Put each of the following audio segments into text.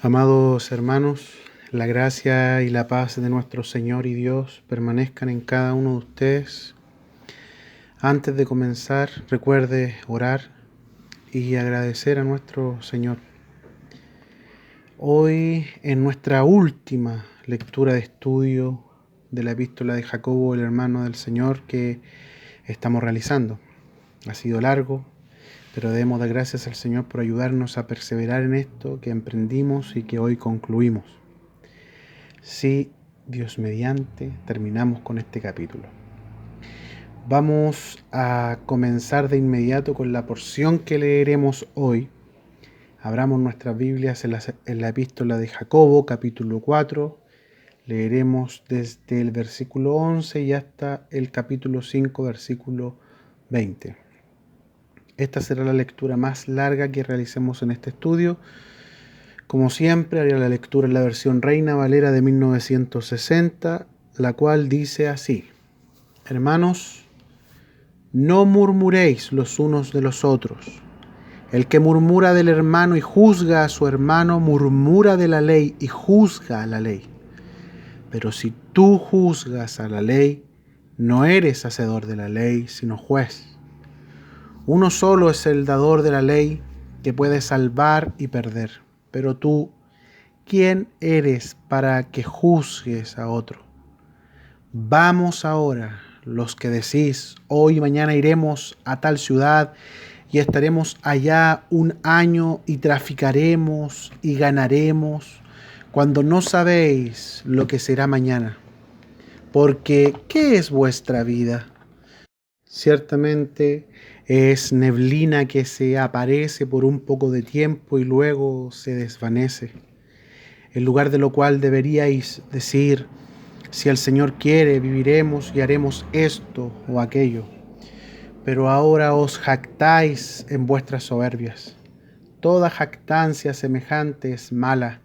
Amados hermanos, la gracia y la paz de nuestro Señor y Dios permanezcan en cada uno de ustedes. Antes de comenzar, recuerde orar y agradecer a nuestro Señor. Hoy, en nuestra última lectura de estudio de la epístola de Jacobo, el hermano del Señor, que estamos realizando. Ha sido largo, pero debemos dar gracias al Señor por ayudarnos a perseverar en esto que emprendimos y que hoy concluimos. Sí, Dios mediante, terminamos con este capítulo. Vamos a comenzar de inmediato con la porción que leeremos hoy. Abramos nuestras Biblias en la epístola de Jacobo, capítulo 4. Leeremos desde el versículo 11 y hasta el capítulo 5, versículo 20. Esta será la lectura más larga que realicemos en este estudio. Como siempre, haré la lectura en la versión Reina Valera de 1960, la cual dice así: Hermanos, no murmuréis los unos de los otros. El que murmura del hermano y juzga a su hermano, murmura de la ley y juzga a la ley. Pero si tú juzgas a la ley, no eres hacedor de la ley, sino juez. Uno solo es el dador de la ley, que puede salvar y perder. Pero tú, ¿quién eres para que juzgues a otro? Vamos ahora, los que decís, hoy y mañana iremos a tal ciudad y estaremos allá un año y traficaremos y ganaremos, cuando no sabéis lo que será mañana. Porque, ¿qué es vuestra vida? Ciertamente es neblina que se aparece por un poco de tiempo y luego se desvanece. En lugar de lo cual deberíais decir: si el Señor quiere, viviremos y haremos esto o aquello. Pero ahora os jactáis en vuestras soberbias. Toda jactancia semejante es mala,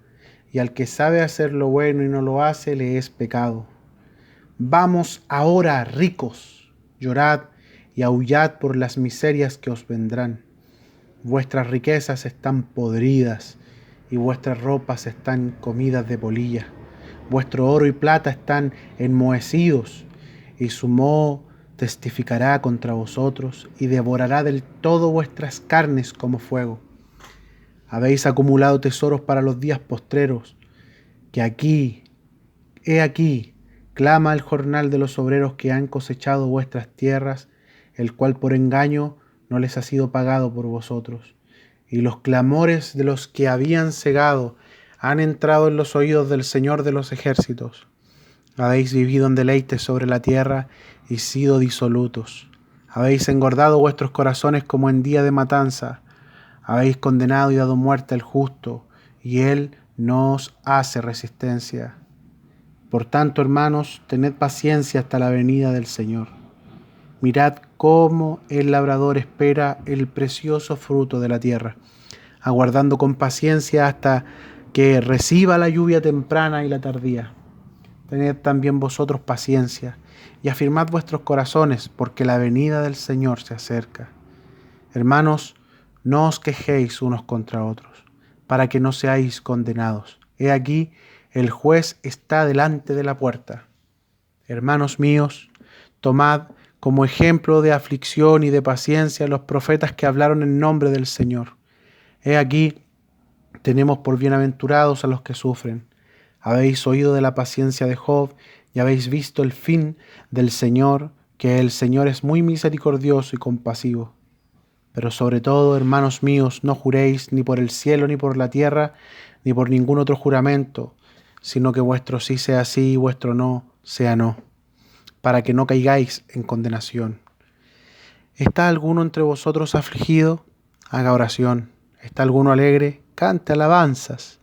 y al que sabe hacer lo bueno y no lo hace, le es pecado. Vamos ahora, ricos, llorad y aullad por las miserias que os vendrán. Vuestras riquezas están podridas y vuestras ropas están comidas de polilla. Vuestro oro y plata están enmohecidos, y su moho testificará contra vosotros y devorará del todo vuestras carnes como fuego. Habéis acumulado tesoros para los días postreros, he aquí, clama el jornal de los obreros que han cosechado vuestras tierras, el cual por engaño no les ha sido pagado por vosotros. Y los clamores de los que habían cegado han entrado en los oídos del Señor de los ejércitos. Habéis vivido en deleites sobre la tierra y sido disolutos. Habéis engordado vuestros corazones como en día de matanza. Habéis condenado y dado muerte al justo, y él no os hace resistencia. Por tanto, hermanos, tened paciencia hasta la venida del Señor. Mirad cómo el labrador espera el precioso fruto de la tierra, aguardando con paciencia hasta que reciba la lluvia temprana y la tardía. Tened también vosotros paciencia y afirmad vuestros corazones, porque la venida del Señor se acerca. Hermanos, no os quejéis unos contra otros, para que no seáis condenados. He aquí, el juez está delante de la puerta. Hermanos míos, tomad como ejemplo de aflicción y de paciencia los profetas que hablaron en nombre del Señor. He aquí, tenemos por bienaventurados a los que sufren. Habéis oído de la paciencia de Job y habéis visto el fin del Señor, que el Señor es muy misericordioso y compasivo. Pero sobre todo, hermanos míos, no juréis ni por el cielo, ni por la tierra, ni por ningún otro juramento, sino que vuestro sí sea sí y vuestro no sea no, para que no caigáis en condenación. ¿Está alguno entre vosotros afligido? Haga oración. ¿Está alguno alegre? Cante alabanzas.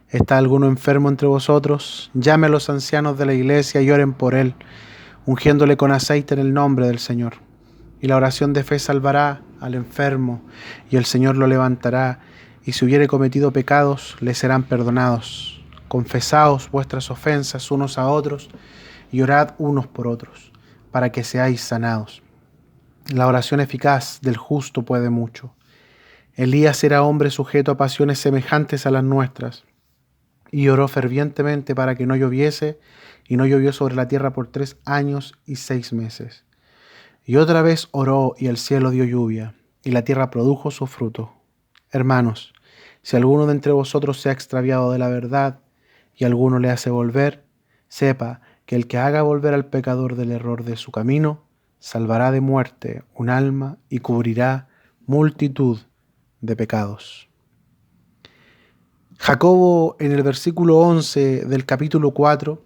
¿Está alguno enfermo entre vosotros? Llame a los ancianos de la iglesia y oren por él, ungiéndole con aceite en el nombre del Señor. Y la oración de fe salvará al enfermo, y el Señor lo levantará, y si hubiere cometido pecados, le serán perdonados. Confesaos vuestras ofensas unos a otros, y orad unos por otros, para que seáis sanados. La oración eficaz del justo puede mucho. Elías era hombre sujeto a pasiones semejantes a las nuestras, y oró fervientemente para que no lloviese, y no llovió sobre la tierra por 3 años y 6 meses. Y otra vez oró, y el cielo dio lluvia, y la tierra produjo su fruto. Hermanos, si alguno de entre vosotros se ha extraviado de la verdad, y alguno le hace volver, sepa que el que haga volver al pecador del error de su camino, salvará de muerte un alma y cubrirá multitud de pecados. Jacobo, en el versículo 11 del capítulo 4,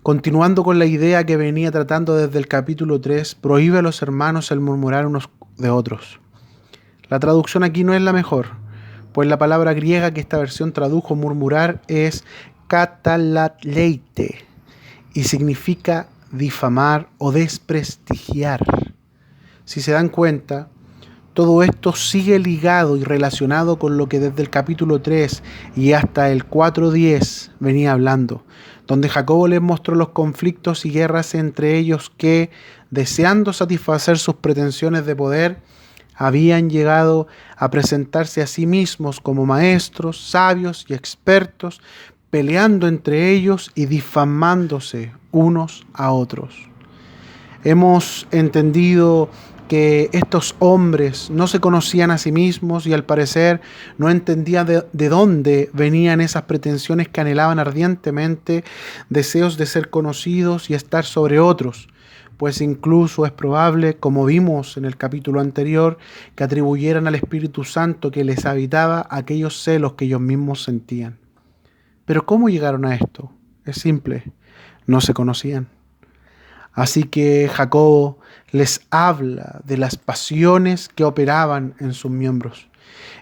continuando con la idea que venía tratando desde el capítulo 3, prohíbe a los hermanos el murmurar unos de otros. La traducción aquí no es la mejor, pues la palabra griega que esta versión tradujo murmurar es katalaleite y significa difamar o desprestigiar. Si se dan cuenta, todo esto sigue ligado y relacionado con lo que desde el capítulo 3 y hasta el 4:10 venía hablando, donde Jacobo les mostró los conflictos y guerras entre ellos que, deseando satisfacer sus pretensiones de poder, habían llegado a presentarse a sí mismos como maestros, sabios y expertos, peleando entre ellos y difamándose unos a otros. Hemos entendido que estos hombres no se conocían a sí mismos y al parecer no entendían de dónde venían esas pretensiones que anhelaban ardientemente, deseos de ser conocidos y estar sobre otros, pues incluso es probable, como vimos en el capítulo anterior, que atribuyeran al Espíritu Santo que les habitaba aquellos celos que ellos mismos sentían. Pero ¿cómo llegaron a esto? Es simple, no se conocían. Así que Jacobo les habla de las pasiones que operaban en sus miembros.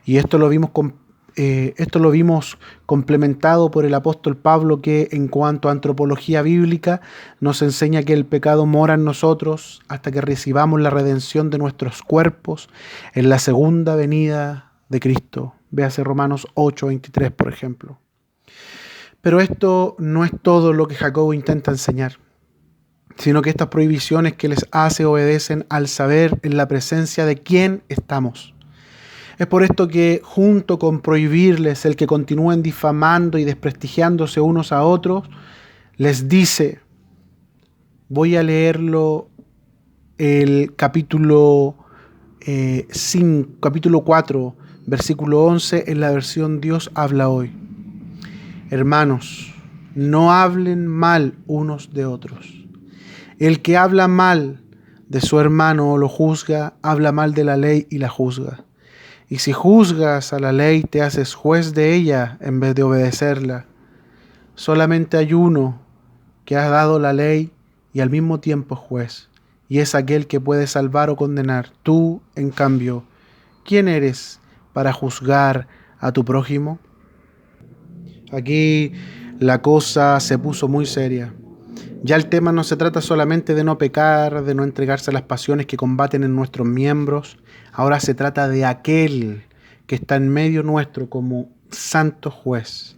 Y esto lo vimos complementado por el apóstol Pablo, que en cuanto a antropología bíblica nos enseña que el pecado mora en nosotros hasta que recibamos la redención de nuestros cuerpos en la segunda venida de Cristo. Véase Romanos 8:23, por ejemplo. Pero esto no es todo lo que Jacobo intenta enseñar, sino que estas prohibiciones que les hace obedecen al saber en la presencia de quién estamos. Es por esto que, junto con prohibirles el que continúen difamando y desprestigiándose unos a otros, les dice, voy a leerlo el capítulo 4, versículo 11, en la versión Dios habla hoy. Hermanos, no hablen mal unos de otros. El que habla mal de su hermano o lo juzga, habla mal de la ley y la juzga. Y si juzgas a la ley, te haces juez de ella en vez de obedecerla. Solamente hay uno que ha dado la ley y al mismo tiempo juez, y es aquel que puede salvar o condenar. Tú, en cambio, ¿quién eres para juzgar a tu prójimo? Aquí la cosa se puso muy seria. Ya el tema no se trata solamente de no pecar, de no entregarse a las pasiones que combaten en nuestros miembros. Ahora se trata de aquel que está en medio nuestro como santo juez.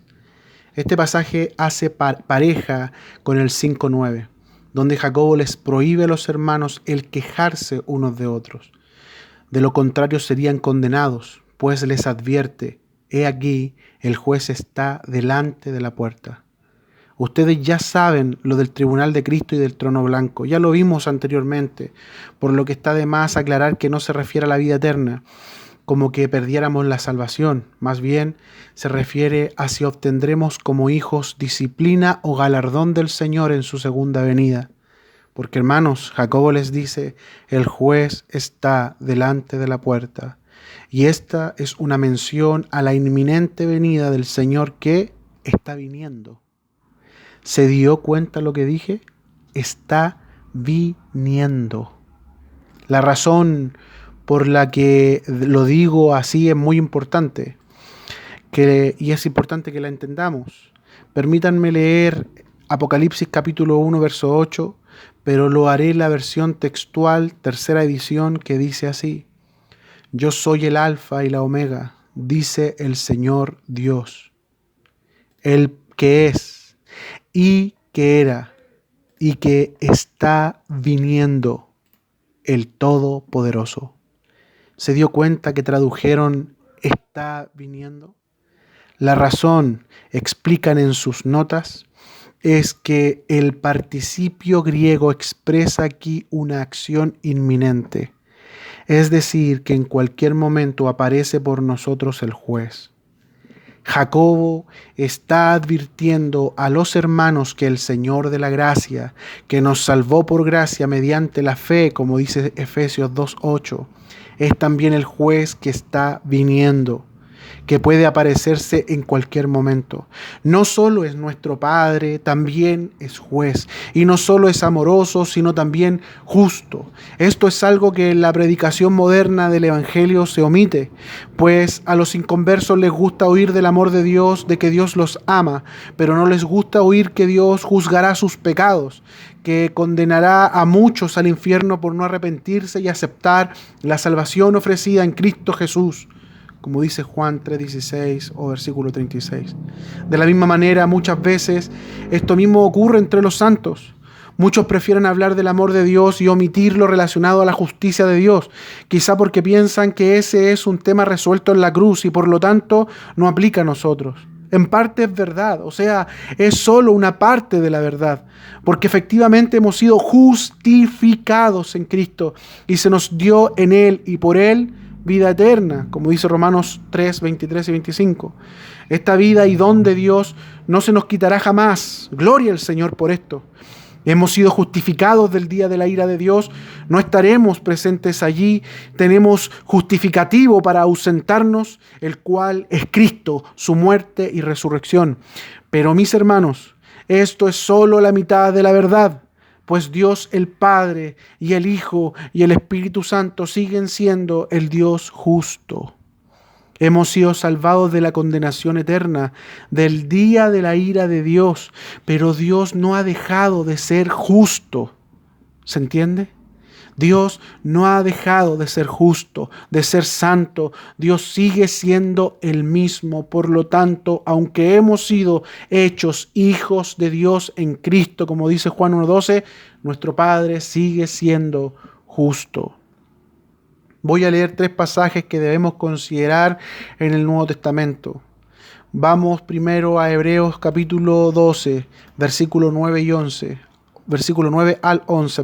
Este pasaje hace pareja con el 5:9, donde Jacobo les prohíbe a los hermanos el quejarse unos de otros. De lo contrario serían condenados, pues les advierte, he aquí, el juez está delante de la puerta. Ustedes ya saben lo del tribunal de Cristo y del trono blanco. Ya lo vimos anteriormente, por lo que está de más aclarar que no se refiere a la vida eterna, como que perdiéramos la salvación. Más bien, se refiere a si obtendremos como hijos disciplina o galardón del Señor en su segunda venida. Porque, hermanos, Jacobo les dice, el juez está delante de la puerta. Y esta es una mención a la inminente venida del Señor que está viniendo. ¿Se dio cuenta lo que dije? Está viniendo. La razón por la que lo digo así es muy importante, y es importante que la entendamos. Permítanme leer Apocalipsis capítulo 1, verso 8, pero lo haré en la versión textual, tercera edición, que dice así: Yo soy el Alfa y la Omega, dice el Señor Dios, el que es, y que era, y que está viniendo, el Todopoderoso. ¿Se dio cuenta que tradujeron está viniendo? La razón, explican en sus notas, es que el participio griego expresa aquí una acción inminente, es decir, que en cualquier momento aparece por nosotros el juez. Jacobo está advirtiendo a los hermanos que el Señor de la gracia, que nos salvó por gracia mediante la fe, como dice Efesios 2:8, es también el juez que está viniendo, que puede aparecerse en cualquier momento. No solo es nuestro Padre, también es juez. Y no solo es amoroso, sino también justo. Esto es algo que en la predicación moderna del Evangelio se omite, pues a los inconversos les gusta oír del amor de Dios, de que Dios los ama, pero no les gusta oír que Dios juzgará sus pecados, que condenará a muchos al infierno por no arrepentirse y aceptar la salvación ofrecida en Cristo Jesús, como dice Juan 3:16 o versículo 36. De la misma manera, muchas veces esto mismo ocurre entre los santos. Muchos prefieren hablar del amor de Dios y omitir lo relacionado a la justicia de Dios, quizá porque piensan que ese es un tema resuelto en la cruz y por lo tanto no aplica a nosotros. En parte es verdad, o sea, es solo una parte de la verdad, porque efectivamente hemos sido justificados en Cristo y se nos dio en Él y por Él vida eterna, como dice Romanos 3, 23 y 25. Esta vida y don de Dios no se nos quitará jamás. Gloria al Señor por esto. Hemos sido justificados del día de la ira de Dios, no estaremos presentes allí, tenemos justificativo para ausentarnos, el cual es Cristo, su muerte y resurrección. Pero mis hermanos, esto es solo la mitad de la verdad, pues Dios el Padre y el Hijo y el Espíritu Santo siguen siendo el Dios justo. Hemos sido salvados de la condenación eterna, del día de la ira de Dios, pero Dios no ha dejado de ser justo. ¿Se entiende? Dios no ha dejado de ser justo, de ser santo. Dios sigue siendo el mismo. Por lo tanto, aunque hemos sido hechos hijos de Dios en Cristo, como dice Juan 1:12, nuestro Padre sigue siendo justo. Voy a leer 3 pasajes que debemos considerar en el Nuevo Testamento. Vamos primero a Hebreos capítulo 12, versículo 9 y 11. Versículo 9 al 11,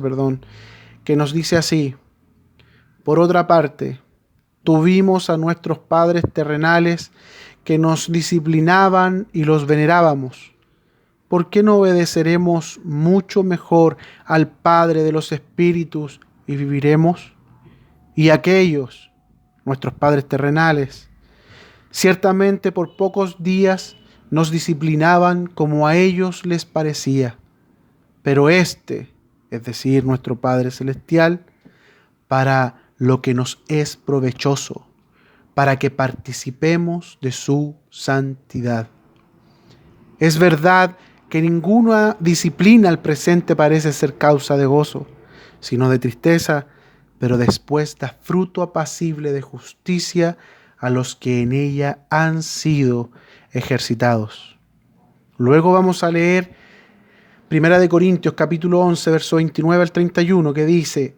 que nos dice así: por otra parte, tuvimos a nuestros padres terrenales que nos disciplinaban y los venerábamos. ¿Por qué no obedeceremos mucho mejor al Padre de los Espíritus y viviremos? Y aquellos, nuestros padres terrenales, ciertamente por pocos días nos disciplinaban como a ellos les parecía, pero este, es decir, nuestro Padre Celestial, para lo que nos es provechoso, para que participemos de su santidad. Es verdad que ninguna disciplina al presente parece ser causa de gozo, sino de tristeza, pero después da fruto apacible de justicia a los que en ella han sido ejercitados. Luego vamos a leer 1 Corintios capítulo 11, verso 29 al 31, que dice: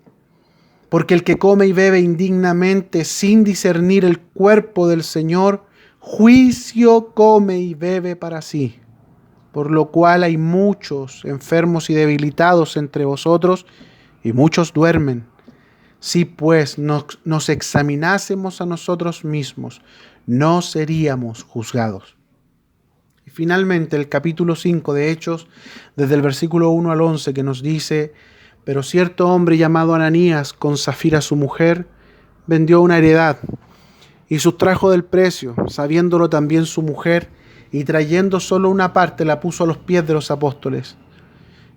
porque el que come y bebe indignamente sin discernir el cuerpo del Señor, juicio come y bebe para sí. Por lo cual hay muchos enfermos y debilitados entre vosotros, y muchos duermen. Si pues nos examinásemos a nosotros mismos, no seríamos juzgados. Y finalmente el capítulo 5 de Hechos, desde el versículo 1 al 11, que nos dice: pero cierto hombre llamado Ananías, con Safira su mujer, vendió una heredad y sustrajo del precio, sabiéndolo también su mujer, y trayendo solo una parte la puso a los pies de los apóstoles.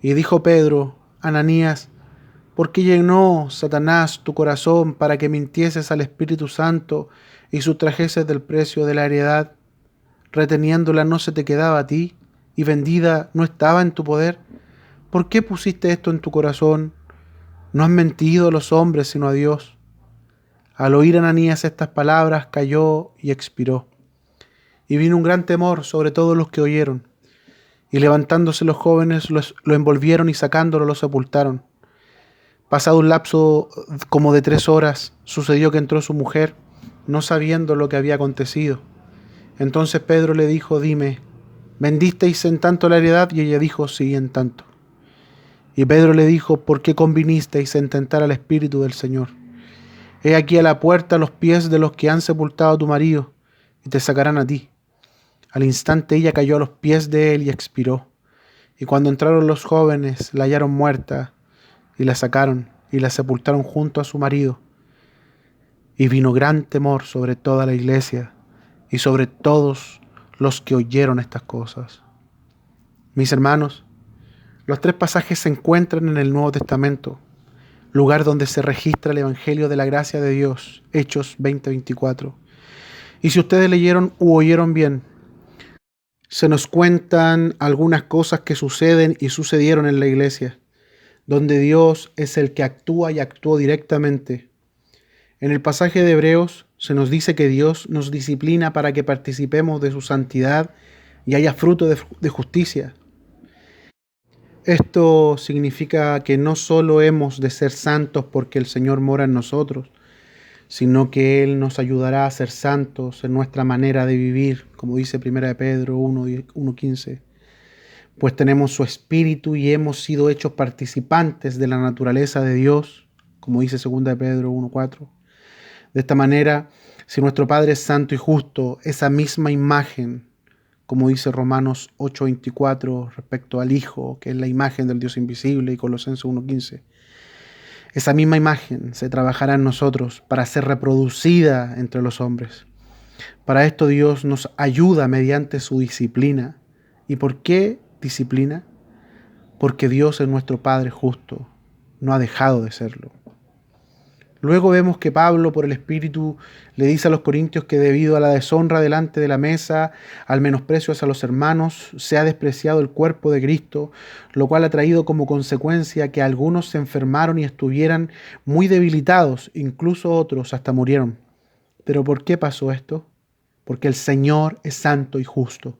Y dijo Pedro: Ananías, ¿por qué llenó Satanás tu corazón para que mintieses al Espíritu Santo y sustrajeses del precio de la heredad? Reteniéndola no se te quedaba a ti, y vendida no estaba en tu poder. ¿Por qué pusiste esto en tu corazón? No has mentido a los hombres, sino a Dios. Al oír Ananías estas palabras, cayó y expiró. Y vino un gran temor sobre todos los que oyeron. Y levantándose los jóvenes, lo envolvieron y sacándolo lo sepultaron. Pasado un lapso como de 3 horas, sucedió que entró su mujer, no sabiendo lo que había acontecido. Entonces Pedro le dijo: dime, ¿vendisteis en tanto la heredad? Y ella dijo: sí, en tanto. Y Pedro le dijo: ¿por qué convinisteis en tentar al Espíritu del Señor? He aquí a la puerta los pies de los que han sepultado a tu marido, y te sacarán a ti. Al instante ella cayó a los pies de él y expiró. Y cuando entraron los jóvenes, la hallaron muerta, y la sacaron, y la sepultaron junto a su marido. Y vino gran temor sobre toda la iglesia, y sobre todos los que oyeron estas cosas. Mis hermanos, los tres pasajes se encuentran en el Nuevo Testamento, lugar donde se registra el Evangelio de la gracia de Dios, Hechos 20:24. Y si ustedes leyeron u oyeron bien, se nos cuentan algunas cosas que suceden y sucedieron en la iglesia, donde Dios es el que actúa y actuó directamente. En el pasaje de Hebreos se nos dice que Dios nos disciplina para que participemos de su santidad y haya fruto de justicia. Esto significa que no solo hemos de ser santos porque el Señor mora en nosotros, sino que Él nos ayudará a ser santos en nuestra manera de vivir, como dice 1 de Pedro 1:15. Pues tenemos su Espíritu y hemos sido hechos participantes de la naturaleza de Dios, como dice 2 de Pedro 1:4. De esta manera, si nuestro Padre es santo y justo, esa misma imagen, como dice Romanos 8:24 respecto al Hijo, que es la imagen del Dios invisible, y Colosenses 1:15, esa misma imagen se trabajará en nosotros para ser reproducida entre los hombres. Para esto Dios nos ayuda mediante su disciplina. ¿Y por qué disciplina? Porque Dios es nuestro Padre justo, no ha dejado de serlo. Luego vemos que Pablo, por el Espíritu, le dice a los corintios que debido a la deshonra delante de la mesa, al menosprecio hacia los hermanos, se ha despreciado el cuerpo de Cristo, lo cual ha traído como consecuencia que algunos se enfermaron y estuvieran muy debilitados, incluso otros hasta murieron. ¿Pero por qué pasó esto? Porque el Señor es santo y justo.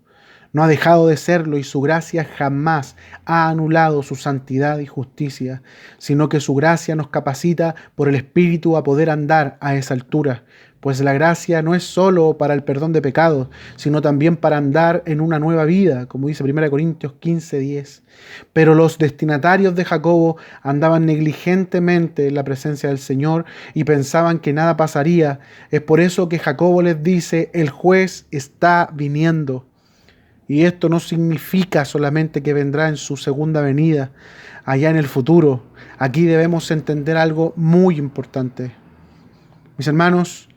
No ha dejado de serlo y su gracia jamás ha anulado su santidad y justicia, sino que su gracia nos capacita por el Espíritu a poder andar a esa altura, pues la gracia no es solo para el perdón de pecados, sino también para andar en una nueva vida, como dice 1 Corintios 15:10. Pero los destinatarios de Jacobo andaban negligentemente en la presencia del Señor y pensaban que nada pasaría. Es por eso que Jacobo les dice: el juez está viniendo. Y esto no significa solamente que vendrá en su segunda venida, allá en el futuro. Aquí debemos entender algo muy importante. Mis hermanos,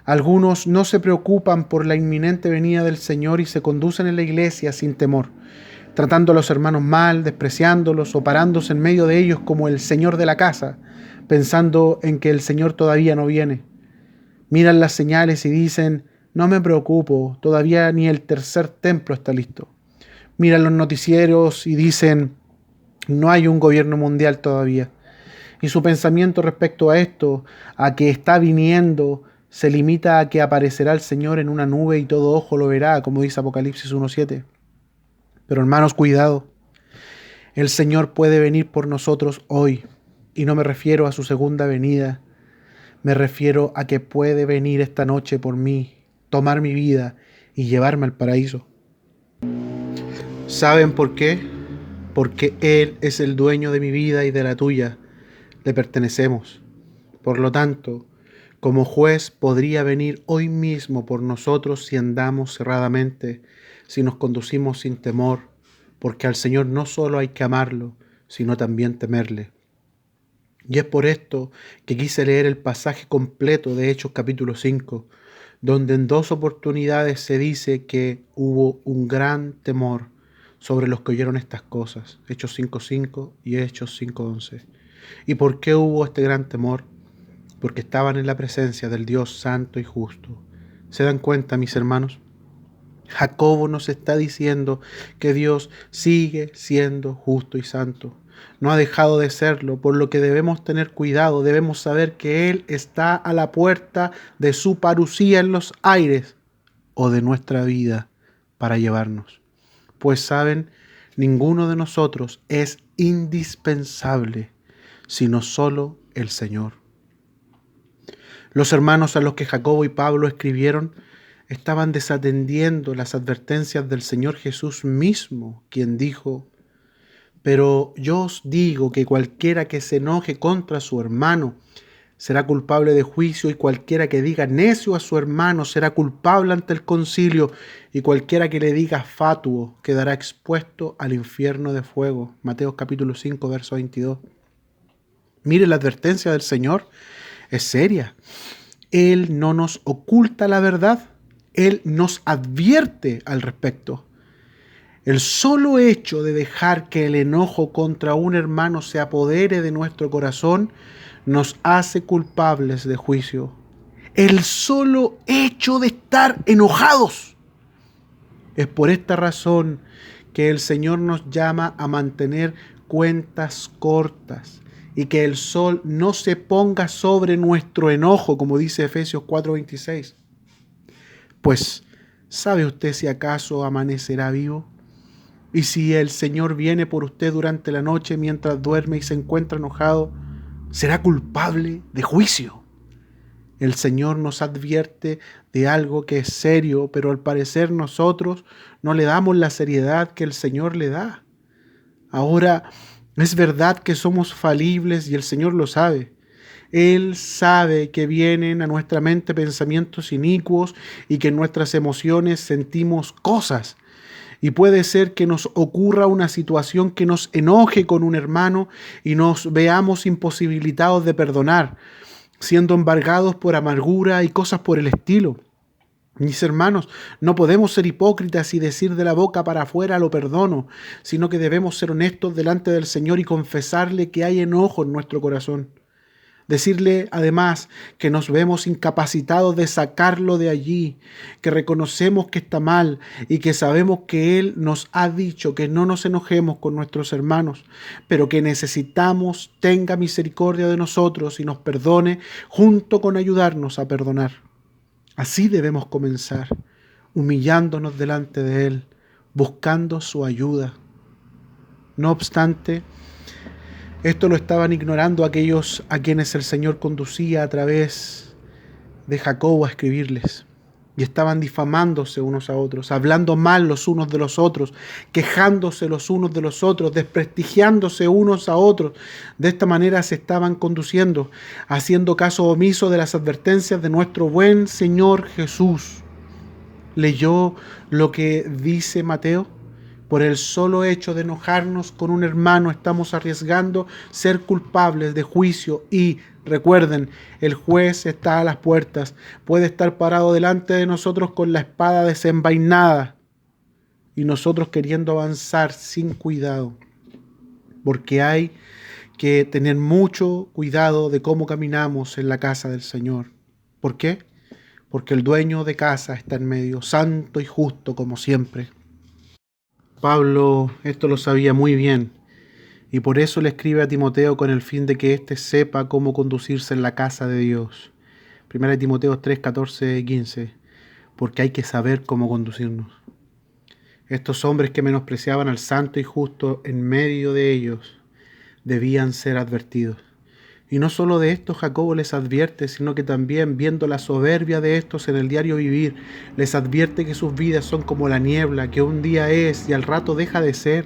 algunos no se preocupan por la inminente venida del Señor y se conducen en la iglesia sin temor, tratando a los hermanos mal, despreciándolos o parándose en medio de ellos como el señor de la casa, pensando en que el Señor todavía no viene. Miran las señales y dicen: no me preocupo, todavía ni el tercer templo está listo. Miran los noticieros y dicen: no hay un gobierno mundial todavía. Y su pensamiento respecto a esto, a que está viniendo, se limita a que aparecerá el Señor en una nube y todo ojo lo verá, como dice Apocalipsis 1:7. Pero hermanos, cuidado. El Señor puede venir por nosotros hoy, y no me refiero a su segunda venida. Me refiero a que puede venir esta noche por mí, tomar mi vida y llevarme al paraíso. ¿Saben por qué? Porque Él es el dueño de mi vida y de la tuya. Le pertenecemos. Por lo tanto, como juez podría venir hoy mismo por nosotros si andamos cerradamente, si nos conducimos sin temor, porque al Señor no solo hay que amarlo, sino también temerle. Y es por esto que quise leer el pasaje completo de Hechos capítulo 5, donde en 2 oportunidades se dice que hubo un gran temor sobre los que oyeron estas cosas, Hechos 5:5 y Hechos 5:11. ¿Y por qué hubo este gran temor? Porque estaban en la presencia del Dios santo y justo. ¿Se dan cuenta, mis hermanos? Jacobo nos está diciendo que Dios sigue siendo justo y santo. No ha dejado de serlo, por lo que debemos tener cuidado, debemos saber que Él está a la puerta de su parucía en los aires o de nuestra vida para llevarnos. Pues saben, ninguno de nosotros es indispensable, sino solo el Señor. Los hermanos a los que Jacobo y Pablo escribieron estaban desatendiendo las advertencias del Señor Jesús mismo, quien dijo: pero yo os digo que cualquiera que se enoje contra su hermano será culpable de juicio, y cualquiera que diga necio a su hermano será culpable ante el concilio, y cualquiera que le diga fatuo quedará expuesto al infierno de fuego. Mateo capítulo 5, verso 22. Mire, la advertencia del Señor es seria. Él no nos oculta la verdad, Él nos advierte al respecto. El solo hecho de dejar que el enojo contra un hermano se apodere de nuestro corazón nos hace culpables de juicio. El solo hecho de estar enojados. Es por esta razón que el Señor nos llama a mantener cuentas cortas y que el sol no se ponga sobre nuestro enojo, como dice Efesios 4:26. Pues, ¿sabe usted si acaso amanecerá vivo? Y si el Señor viene por usted durante la noche mientras duerme y se encuentra enojado, será culpable de juicio. El Señor nos advierte de algo que es serio, pero al parecer nosotros no le damos la seriedad que el Señor le da. Ahora, es verdad que somos falibles y el Señor lo sabe. Él sabe que vienen a nuestra mente pensamientos inicuos y que en nuestras emociones sentimos cosas. Y puede ser que nos ocurra una situación que nos enoje con un hermano y nos veamos imposibilitados de perdonar, siendo embargados por amargura y cosas por el estilo. Mis hermanos, no podemos ser hipócritas y decir de la boca para afuera lo perdono, sino que debemos ser honestos delante del Señor y confesarle que hay enojo en nuestro corazón. Decirle además que nos vemos incapacitados de sacarlo de allí, que reconocemos que está mal y que sabemos que Él nos ha dicho que no nos enojemos con nuestros hermanos, pero que necesitamos tenga misericordia de nosotros y nos perdone junto con ayudarnos a perdonar. Así debemos comenzar, humillándonos delante de Él, buscando su ayuda. No obstante, esto lo estaban ignorando aquellos a quienes el Señor conducía a través de Jacobo a escribirles. Y estaban difamándose unos a otros, hablando mal los unos de los otros, quejándose los unos de los otros, desprestigiándose unos a otros. De esta manera se estaban conduciendo, haciendo caso omiso de las advertencias de nuestro buen Señor Jesús. ¿Leyó lo que dice Mateo? Por el solo hecho de enojarnos con un hermano estamos arriesgando ser culpables de juicio y, recuerden, el juez está a las puertas, puede estar parado delante de nosotros con la espada desenvainada y nosotros queriendo avanzar sin cuidado, porque hay que tener mucho cuidado de cómo caminamos en la casa del Señor. ¿Por qué? Porque el dueño de casa está en medio, santo y justo como siempre. Pablo esto lo sabía muy bien y por eso le escribe a Timoteo con el fin de que éste sepa cómo conducirse en la casa de Dios. 1 Timoteo 3, 14 y 15. Porque hay que saber cómo conducirnos. Estos hombres que menospreciaban al santo y justo en medio de ellos debían ser advertidos. Y no solo de esto Jacobo les advierte, sino que también, viendo la soberbia de estos en el diario vivir, les advierte que sus vidas son como la niebla, que un día es y al rato deja de ser,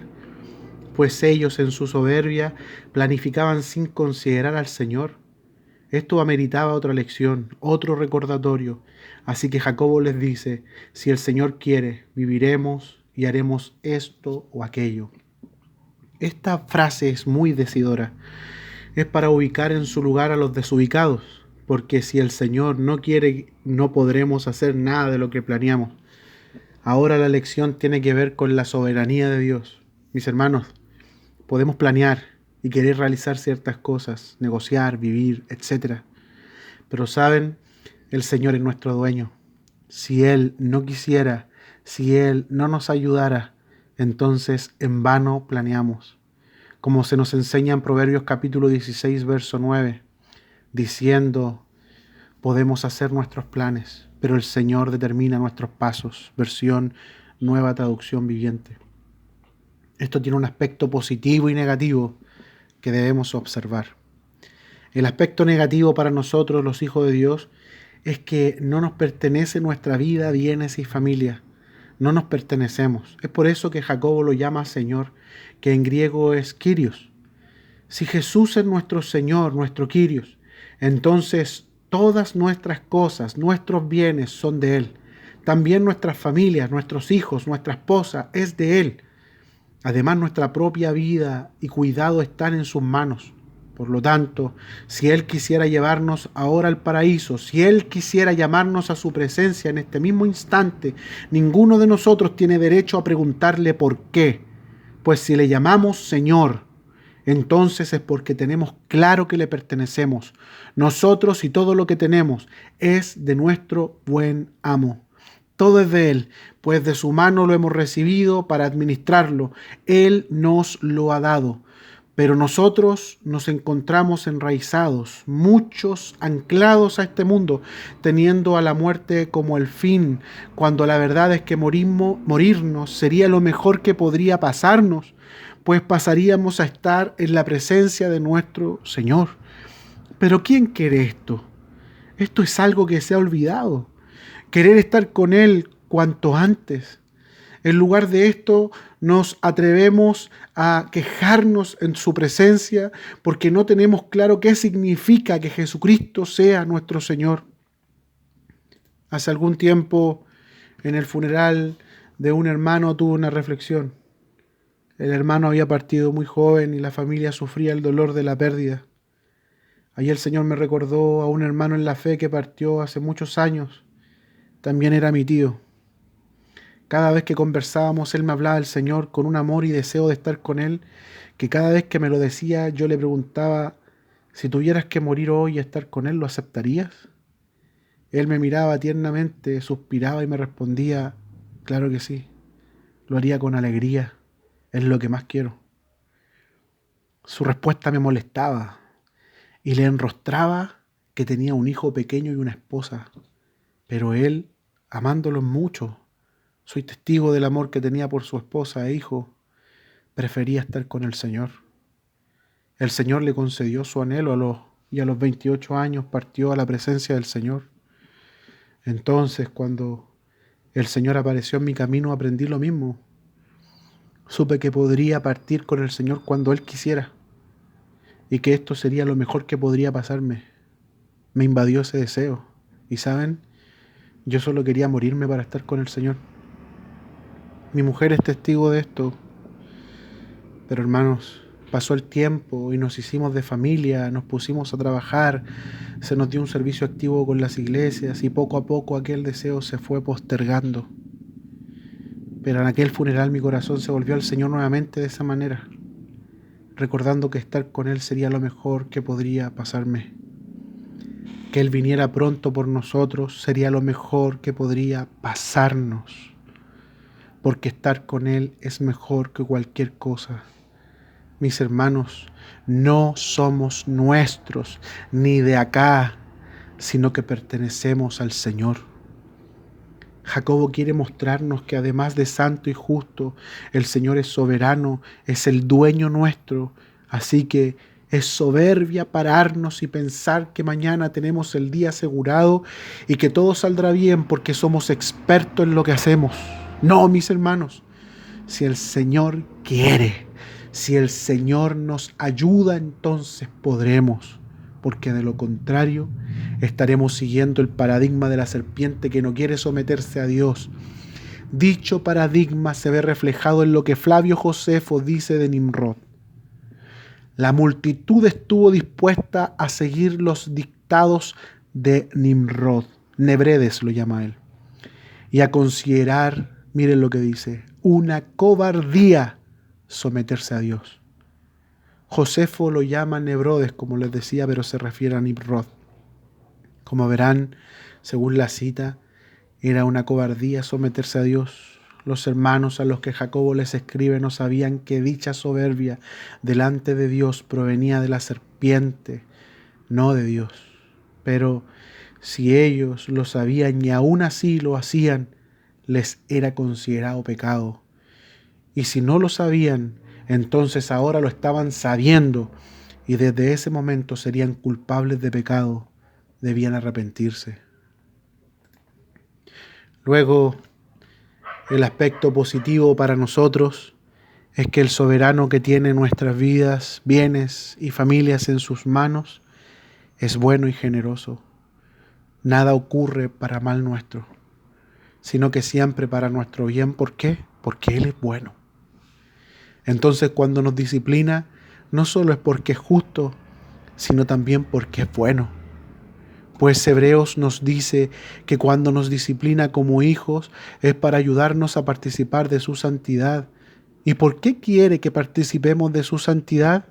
pues ellos en su soberbia planificaban sin considerar al Señor. Esto ameritaba otra lección, otro recordatorio. Así que Jacobo les dice: si el Señor quiere, viviremos y haremos esto o aquello. Esta frase es muy decidora. Es para ubicar en su lugar a los desubicados, porque si el Señor no quiere, no podremos hacer nada de lo que planeamos. Ahora la lección tiene que ver con la soberanía de Dios. Mis hermanos, podemos planear y querer realizar ciertas cosas, negociar, vivir, etc. Pero saben, el Señor es nuestro dueño. Si Él no quisiera, si Él no nos ayudara, entonces en vano planeamos. Como se nos enseña en Proverbios capítulo 16, verso 9, diciendo: podemos hacer nuestros planes, pero el Señor determina nuestros pasos. Versión Nueva Traducción Viviente. Esto tiene un aspecto positivo y negativo que debemos observar. El aspecto negativo para nosotros, los hijos de Dios, es que no nos pertenece nuestra vida, bienes y familia. No nos pertenecemos. Es por eso que Jacobo lo llama Señor, que en griego es Kyrios. Si Jesús es nuestro Señor, nuestro Kyrios, entonces todas nuestras cosas, nuestros bienes son de Él. También nuestras familias, nuestros hijos, nuestra esposa es de Él. Además, nuestra propia vida y cuidado están en sus manos. Por lo tanto, si Él quisiera llevarnos ahora al paraíso, si Él quisiera llamarnos a su presencia en este mismo instante, ninguno de nosotros tiene derecho a preguntarle por qué. Pues si le llamamos Señor, entonces es porque tenemos claro que le pertenecemos. Nosotros y todo lo que tenemos es de nuestro buen amo. Todo es de Él, pues de su mano lo hemos recibido para administrarlo. Él nos lo ha dado. Pero nosotros nos encontramos enraizados, muchos anclados a este mundo, teniendo a la muerte como el fin, cuando la verdad es que morirnos sería lo mejor que podría pasarnos, pues pasaríamos a estar en la presencia de nuestro Señor. Pero ¿quién quiere esto? Esto es algo que se ha olvidado. Querer estar con Él cuanto antes. En lugar de esto, nos atrevemos a quejarnos en su presencia porque no tenemos claro qué significa que Jesucristo sea nuestro Señor. Hace algún tiempo, en el funeral de un hermano, tuve una reflexión. El hermano había partido muy joven y la familia sufría el dolor de la pérdida. Allí el Señor me recordó a un hermano en la fe que partió hace muchos años. También era mi tío. Cada vez que conversábamos, él me hablaba del Señor con un amor y deseo de estar con Él, que cada vez que me lo decía, yo le preguntaba, si tuvieras que morir hoy y estar con Él, ¿lo aceptarías? Él me miraba tiernamente, suspiraba y me respondía, claro que sí, lo haría con alegría, es lo que más quiero. Su respuesta me molestaba y le enrostraba que tenía un hijo pequeño y una esposa, pero él, amándolos mucho, soy testigo del amor que tenía por su esposa e hijo, prefería estar con el Señor. El Señor le concedió su anhelo y a los 28 años partió a la presencia del Señor. Entonces, cuando el Señor apareció en mi camino, aprendí lo mismo. Supe que podría partir con el Señor cuando Él quisiera y que esto sería lo mejor que podría pasarme. Me invadió ese deseo. Y saben, yo solo quería morirme para estar con el Señor. Mi mujer es testigo de esto. Pero hermanos, pasó el tiempo y nos hicimos de familia, nos pusimos a trabajar, se nos dio un servicio activo con las iglesias y poco a poco aquel deseo se fue postergando. Pero en aquel funeral mi corazón se volvió al Señor nuevamente de esa manera, recordando que estar con Él sería lo mejor que podría pasarme. Que Él viniera pronto por nosotros sería lo mejor que podría pasarnos, porque estar con Él es mejor que cualquier cosa. Mis hermanos, no somos nuestros ni de acá, sino que pertenecemos al Señor. Jacobo quiere mostrarnos que además de santo y justo, el Señor es soberano, es el dueño nuestro. Así que es soberbia pararnos y pensar que mañana tenemos el día asegurado y que todo saldrá bien porque somos expertos en lo que hacemos. No, mis hermanos, si el Señor quiere, si el Señor nos ayuda, entonces podremos, porque de lo contrario estaremos siguiendo el paradigma de la serpiente que no quiere someterse a Dios. Dicho paradigma se ve reflejado en lo que Flavio Josefo dice de Nimrod. La multitud estuvo dispuesta a seguir los dictados de Nimrod, Nebredes lo llama él, y a considerar, miren lo que dice, una cobardía someterse a Dios. Josefo lo llama Nebrodes, como les decía, pero se refiere a Nimrod. Como verán, según la cita, era una cobardía someterse a Dios. Los hermanos a los que Jacobo les escribe no sabían que dicha soberbia delante de Dios provenía de la serpiente, no de Dios. Pero si ellos lo sabían y aún así lo hacían, les era considerado pecado. Y si no lo sabían, entonces ahora lo estaban sabiendo y desde ese momento serían culpables de pecado, debían arrepentirse. Luego, el aspecto positivo para nosotros es que el soberano que tiene nuestras vidas, bienes y familias en sus manos es bueno y generoso. Nada ocurre para mal nuestro, sino que siempre para nuestro bien. ¿Por qué? Porque Él es bueno. Entonces, cuando nos disciplina, no solo es porque es justo, sino también porque es bueno. Pues Hebreos nos dice que cuando nos disciplina como hijos es para ayudarnos a participar de su santidad. ¿Y por qué quiere que participemos de su santidad?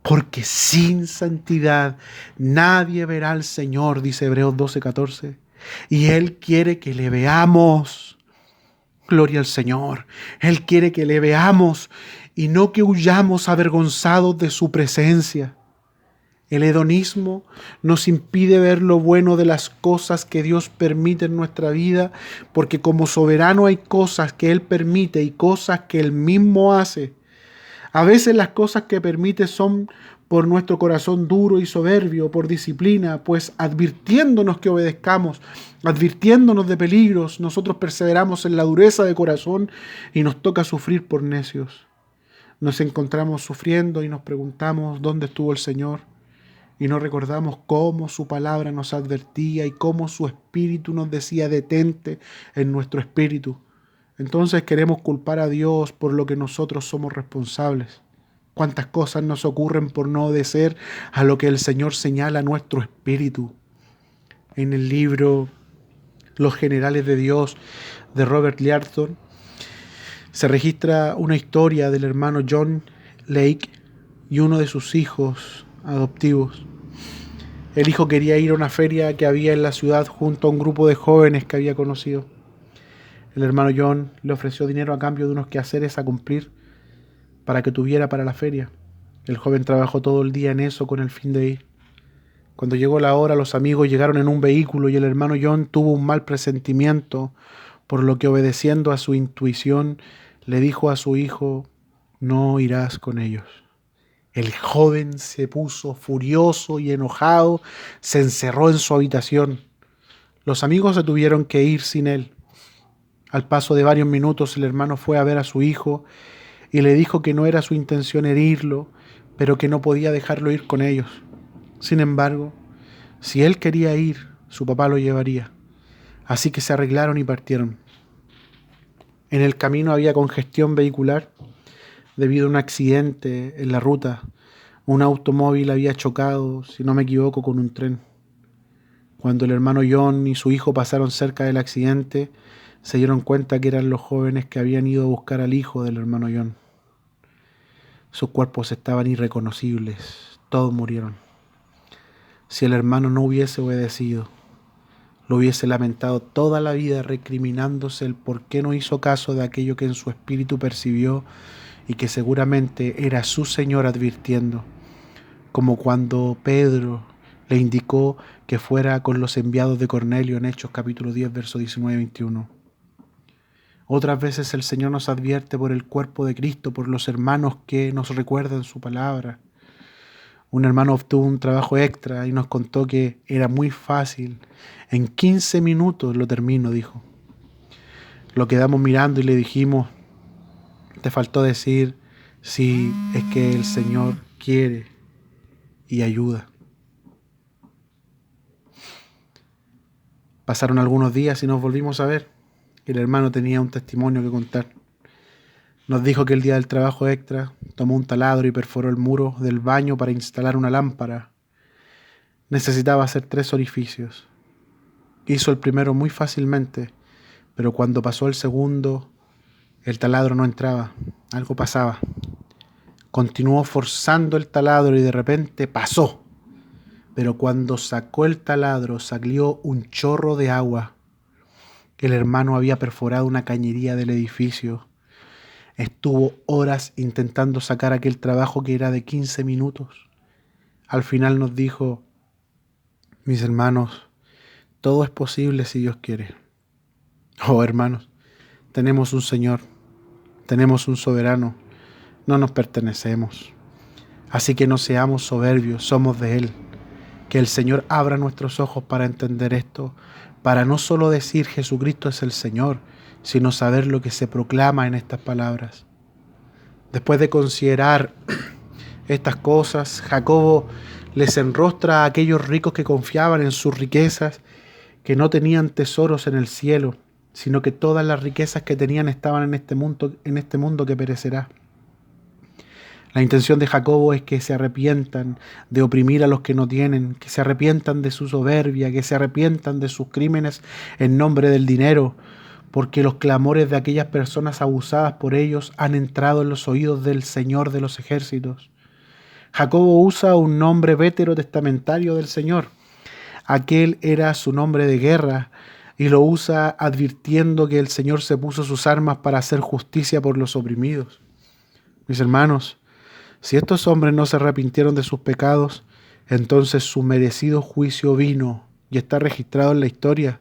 Porque sin santidad nadie verá al Señor, dice Hebreos 12:14. Y Él quiere que le veamos. Gloria al Señor. Él quiere que le veamos y no que huyamos avergonzados de su presencia. El hedonismo nos impide ver lo bueno de las cosas que Dios permite en nuestra vida, porque como soberano hay cosas que Él permite y cosas que Él mismo hace. A veces las cosas que permite son por nuestro corazón duro y soberbio, por disciplina, pues advirtiéndonos que obedezcamos, advirtiéndonos de peligros, nosotros perseveramos en la dureza de corazón y nos toca sufrir por necios. Nos encontramos sufriendo y nos preguntamos dónde estuvo el Señor. Y no recordamos cómo su palabra nos advertía y cómo su espíritu nos decía detente en nuestro espíritu. Entonces queremos culpar a Dios por lo que nosotros somos responsables. Cuántas cosas nos ocurren por no obedecer a lo que el Señor señala a nuestro espíritu. En el libro Los Generales de Dios de Robert Liardon se registra una historia del hermano John Lake y uno de sus hijos adoptivos. El hijo quería ir a una feria que había en la ciudad junto a un grupo de jóvenes que había conocido. El hermano John le ofreció dinero a cambio de unos quehaceres a cumplir para que tuviera para la feria. El joven trabajó todo el día en eso con el fin de ir. Cuando llegó la hora, los amigos llegaron en un vehículo y el hermano John tuvo un mal presentimiento, por lo que obedeciendo a su intuición le dijo a su hijo: no irás con ellos. El joven se puso furioso y enojado, se encerró en su habitación. Los amigos se tuvieron que ir sin él. Al paso de varios minutos, el hermano fue a ver a su hijo y le dijo que no era su intención herirlo, pero que no podía dejarlo ir con ellos. Sin embargo, si él quería ir, su papá lo llevaría. Así que se arreglaron y partieron. En el camino había congestión vehicular debido a un accidente en la ruta. Un automóvil había chocado, si no me equivoco, con un tren. Cuando el hermano John y su hijo pasaron cerca del accidente, se dieron cuenta que eran los jóvenes que habían ido a buscar al hijo del hermano John. Sus cuerpos estaban irreconocibles, todos murieron. Si el hermano no hubiese obedecido, lo hubiese lamentado toda la vida, recriminándose el por qué no hizo caso de aquello que en su espíritu percibió y que seguramente era su Señor advirtiendo, como cuando Pedro le indicó que fuera con los enviados de Cornelio en Hechos capítulo 10, verso 19-21. Otras veces el Señor nos advierte por el cuerpo de Cristo, por los hermanos que nos recuerdan su palabra. Un hermano obtuvo un trabajo extra y nos contó que era muy fácil. En 15 minutos lo termino, dijo. Lo quedamos mirando y le dijimos: te faltó decir, sí, es que el Señor quiere y ayuda. Pasaron algunos días y nos volvimos a ver. El hermano tenía un testimonio que contar. Nos dijo que el día del trabajo extra tomó un taladro y perforó el muro del baño para instalar una lámpara. Necesitaba hacer 3 orificios. Hizo el primero muy fácilmente, pero cuando pasó el segundo, el taladro no entraba. Algo pasaba. Continuó forzando el taladro y de repente pasó. Pero cuando sacó el taladro salió un chorro de agua. El hermano había perforado una cañería del edificio. Estuvo horas intentando sacar aquel trabajo que era de 15 minutos. Al final nos dijo: mis hermanos, todo es posible si Dios quiere. Oh, hermanos, tenemos un Señor, tenemos un soberano, no nos pertenecemos. Así que no seamos soberbios, somos de Él. Que el Señor abra nuestros ojos para entender esto, para no solo decir Jesucristo es el Señor, sino saber lo que se proclama en estas palabras. Después de considerar estas cosas, Jacobo les enrostra a aquellos ricos que confiaban en sus riquezas, que no tenían tesoros en el cielo, sino que todas las riquezas que tenían estaban en este mundo que perecerá. La intención de Jacobo es que se arrepientan de oprimir a los que no tienen, que se arrepientan de su soberbia, que se arrepientan de sus crímenes en nombre del dinero, porque los clamores de aquellas personas abusadas por ellos han entrado en los oídos del Señor de los ejércitos. Jacobo usa un nombre veterotestamentario del Señor. Aquel era su nombre de guerra y lo usa advirtiendo que el Señor se puso sus armas para hacer justicia por los oprimidos. Mis hermanos, si estos hombres no se arrepintieron de sus pecados, entonces su merecido juicio vino y está registrado en la historia,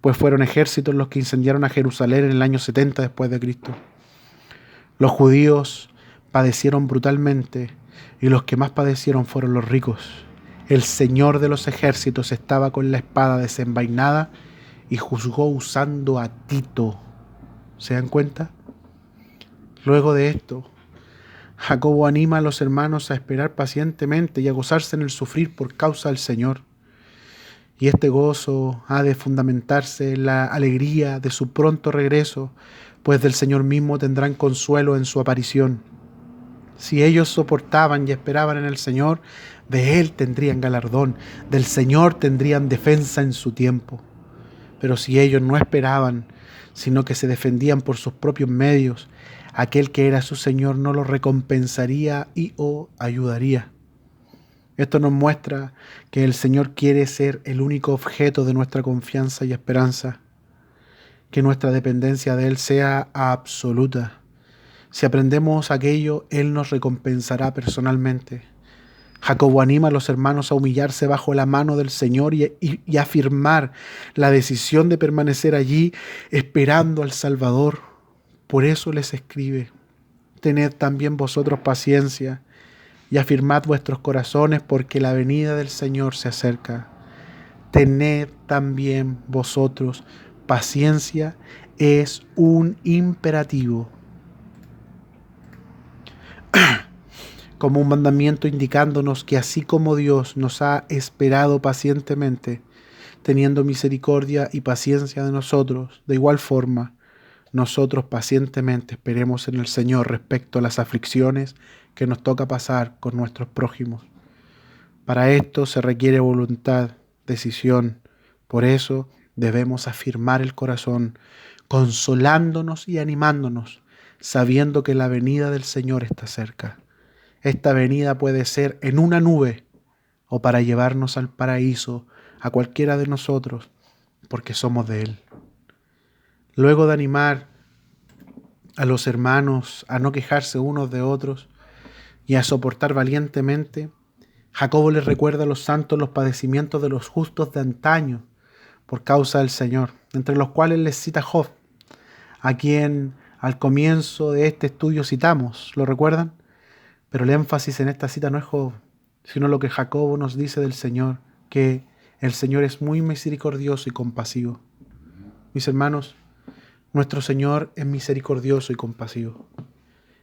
pues fueron ejércitos los que incendiaron a Jerusalén en el año 70 después de Cristo. Los judíos padecieron brutalmente y los que más padecieron fueron los ricos. El Señor de los ejércitos estaba con la espada desenvainada y juzgó usando a Tito. ¿Se dan cuenta? Luego de esto, Jacobo anima a los hermanos a esperar pacientemente y a gozarse en el sufrir por causa del Señor. Y este gozo ha de fundamentarse en la alegría de su pronto regreso, pues del Señor mismo tendrán consuelo en su aparición. Si ellos soportaban y esperaban en el Señor, de Él tendrían galardón, del Señor tendrían defensa en su tiempo. Pero si ellos no esperaban, sino que se defendían por sus propios medios, aquel que era su Señor no los recompensaría y o ayudaría. Esto nos muestra que el Señor quiere ser el único objeto de nuestra confianza y esperanza, que nuestra dependencia de Él sea absoluta. Si aprendemos aquello, Él nos recompensará personalmente. Jacobo anima a los hermanos a humillarse bajo la mano del Señor y afirmar la decisión de permanecer allí esperando al Salvador. Por eso les escribe: tened también vosotros paciencia y afirmad vuestros corazones, porque la venida del Señor se acerca. Tened también vosotros paciencia es un imperativo, como un mandamiento indicándonos que así como Dios nos ha esperado pacientemente, teniendo misericordia y paciencia de nosotros, de igual forma, nosotros pacientemente esperemos en el Señor respecto a las aflicciones que nos toca pasar con nuestros prójimos. Para esto se requiere voluntad, decisión. Por eso debemos afirmar el corazón, consolándonos y animándonos, sabiendo que la venida del Señor está cerca. Esta venida puede ser en una nube o para llevarnos al paraíso, a cualquiera de nosotros, porque somos de Él. Luego de animar a los hermanos a no quejarse unos de otros y a soportar valientemente, Jacobo les recuerda a los santos los padecimientos de los justos de antaño por causa del Señor, entre los cuales les cita Job, a quien al comienzo de este estudio citamos. ¿Lo recuerdan? Pero el énfasis en esta cita no es Job, sino lo que Jacobo nos dice del Señor, que el Señor es muy misericordioso y compasivo. Mis hermanos, nuestro Señor es misericordioso y compasivo.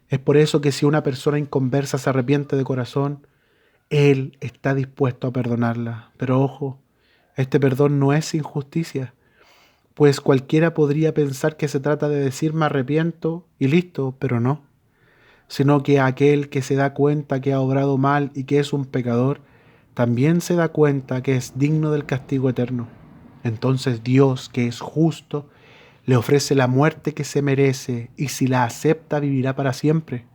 Es por eso que si una persona inconversa se arrepiente de corazón, Él está dispuesto a perdonarla. Pero ojo, este perdón no es injusticia, pues cualquiera podría pensar que se trata de decir me arrepiento y listo, pero no. Sino que aquel que se da cuenta que ha obrado mal y que es un pecador, también se da cuenta que es digno del castigo eterno. Entonces Dios, que es justo, le ofrece la muerte que se merece y si la acepta vivirá para siempre.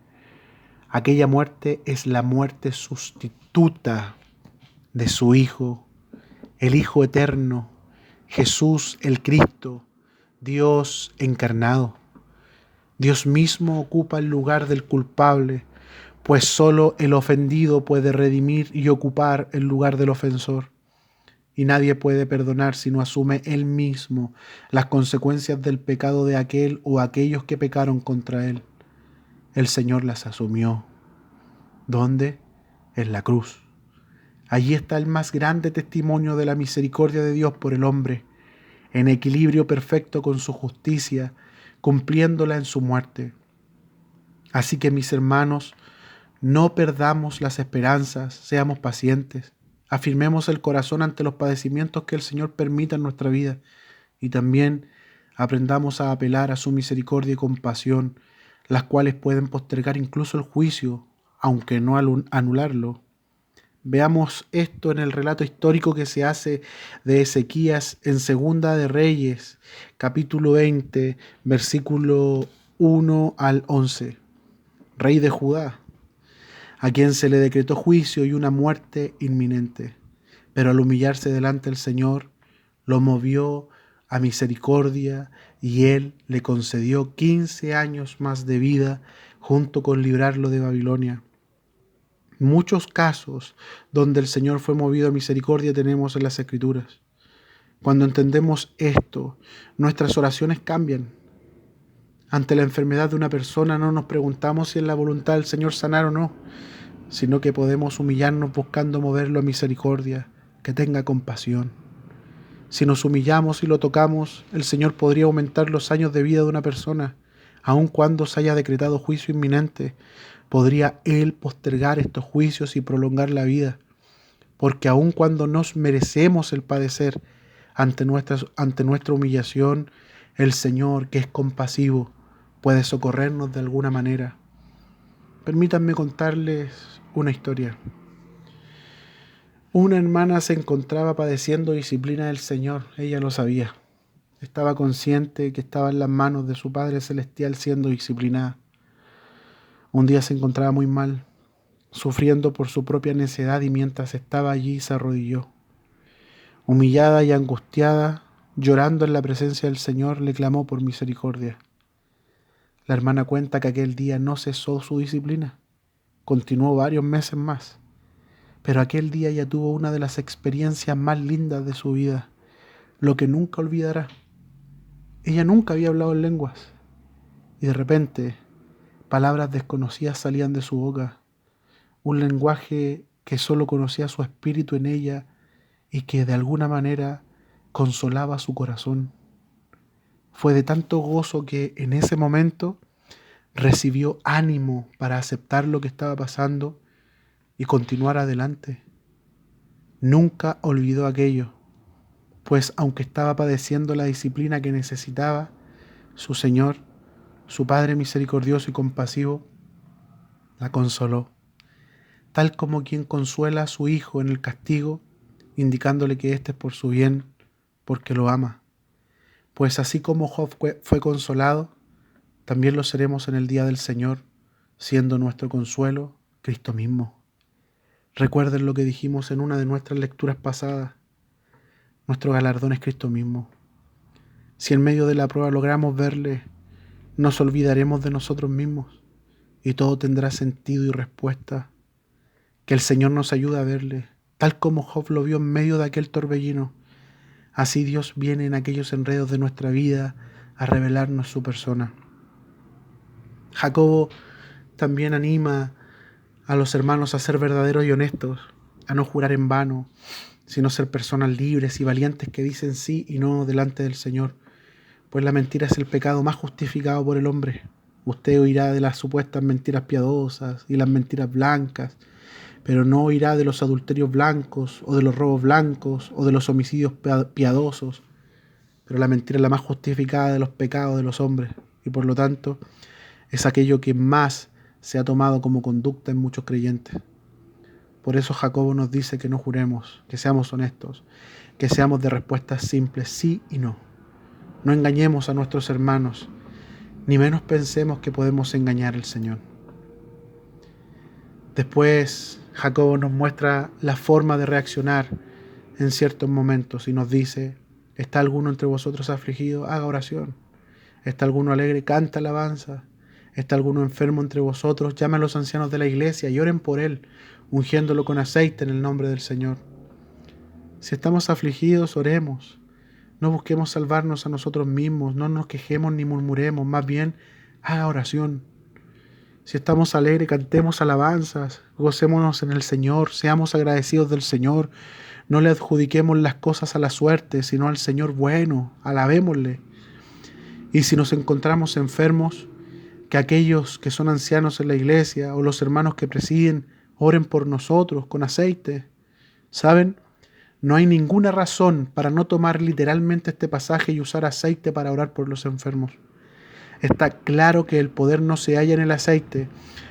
Aquella muerte es la muerte sustituta de su Hijo, el Hijo eterno, Jesús el Cristo, Dios encarnado. Dios mismo ocupa el lugar del culpable, pues solo el ofendido puede redimir y ocupar el lugar del ofensor. Y nadie puede perdonar si no asume él mismo las consecuencias del pecado de aquel o aquellos que pecaron contra él. El Señor las asumió. ¿Dónde? En la cruz. Allí está el más grande testimonio de la misericordia de Dios por el hombre. en equilibrio perfecto con su justicia, cumpliéndola en su muerte. Así que, mis hermanos, no perdamos las esperanzas, seamos pacientes, afirmemos el corazón ante los padecimientos que el Señor permita en nuestra vida y también aprendamos a apelar a su misericordia y compasión, las cuales pueden postergar incluso el juicio, aunque no anularlo. Veamos esto en el relato histórico que se hace de Ezequías en Segunda de Reyes, capítulo 20, versículo 1 al 11. Rey de Judá, a quien se le decretó juicio y una muerte inminente, pero al humillarse delante del Señor, lo movió a misericordia y él le concedió 15 años más de vida junto con librarlo de Babilonia. Muchos casos donde el Señor fue movido a misericordia tenemos en las Escrituras. Cuando entendemos esto, nuestras oraciones cambian. Ante la enfermedad de una persona no nos preguntamos si es la voluntad del Señor sanar o no, sino que podemos humillarnos buscando moverlo a misericordia, que tenga compasión. Si nos humillamos y lo tocamos, el Señor podría aumentar los años de vida de una persona, aun cuando se haya decretado juicio inminente. Podría Él postergar estos juicios y prolongar la vida, porque aun cuando nos merecemos el padecer ante nuestra humillación, el Señor, que es compasivo, puede socorrernos de alguna manera. Permítanme contarles una historia. Una hermana se encontraba padeciendo disciplina del Señor, ella lo sabía. Estaba consciente que estaba en las manos de su Padre Celestial siendo disciplinada. Un día se encontraba muy mal, sufriendo por su propia necedad, y mientras estaba allí se arrodilló. Humillada y angustiada, llorando en la presencia del Señor, le clamó por misericordia. La hermana cuenta que aquel día no cesó su disciplina, continuó varios meses más, pero aquel día ella tuvo una de las experiencias más lindas de su vida, lo que nunca olvidará. Ella nunca había hablado en lenguas, y de repente palabras desconocidas salían de su boca, un lenguaje que solo conocía su espíritu en ella y que de alguna manera consolaba su corazón. Fue de tanto gozo que en ese momento recibió ánimo para aceptar lo que estaba pasando y continuar adelante. Nunca olvidó aquello, pues aunque estaba padeciendo la disciplina que necesitaba, su Señor, su Padre misericordioso y compasivo, la consoló, tal como quien consuela a su hijo en el castigo, indicándole que éste es por su bien, porque lo ama. Pues así como Job fue consolado, también lo seremos en el día del Señor, siendo nuestro consuelo Cristo mismo. Recuerden lo que dijimos en una de nuestras lecturas pasadas. Nuestro galardón es Cristo mismo. Si en medio de la prueba logramos verle, nos olvidaremos de nosotros mismos y todo tendrá sentido y respuesta. Que el Señor nos ayude a verle, tal como Job lo vio en medio de aquel torbellino. Así Dios viene en aquellos enredos de nuestra vida a revelarnos su persona. Jacobo también anima a los hermanos a ser verdaderos y honestos, a no jurar en vano, sino ser personas libres y valientes que dicen sí y no delante del Señor, pues la mentira es el pecado más justificado por el hombre. Usted oirá de las supuestas mentiras piadosas y las mentiras blancas, pero no oirá de los adulterios blancos o de los robos blancos o de los homicidios piadosos. Pero la mentira es la más justificada de los pecados de los hombres y por lo tanto es aquello que más se ha tomado como conducta en muchos creyentes. Por eso Jacobo nos dice que no juremos, que seamos honestos, que seamos de respuestas simples, sí y no. No engañemos a nuestros hermanos, ni menos pensemos que podemos engañar al Señor. Después Jacobo nos muestra la forma de reaccionar en ciertos momentos y nos dice: ¿está alguno entre vosotros afligido? Haga oración. ¿Está alguno alegre? Canta alabanza. ¿Está alguno enfermo entre vosotros? Llame a los ancianos de la iglesia y oren por él, ungiéndolo con aceite en el nombre del Señor. Si estamos afligidos, oremos. No busquemos salvarnos a nosotros mismos, no nos quejemos ni murmuremos, más bien haga oración. Si estamos alegres, cantemos alabanzas, gocémonos en el Señor, seamos agradecidos del Señor, no le adjudiquemos las cosas a la suerte, sino al Señor bueno, alabémosle. Y si nos encontramos enfermos, que aquellos que son ancianos en la iglesia o los hermanos que presiden oren por nosotros con aceite. ¿Saben? No hay ninguna razón para no tomar literalmente este pasaje y usar aceite para orar por los enfermos. Está claro que el poder no se halla en el aceite,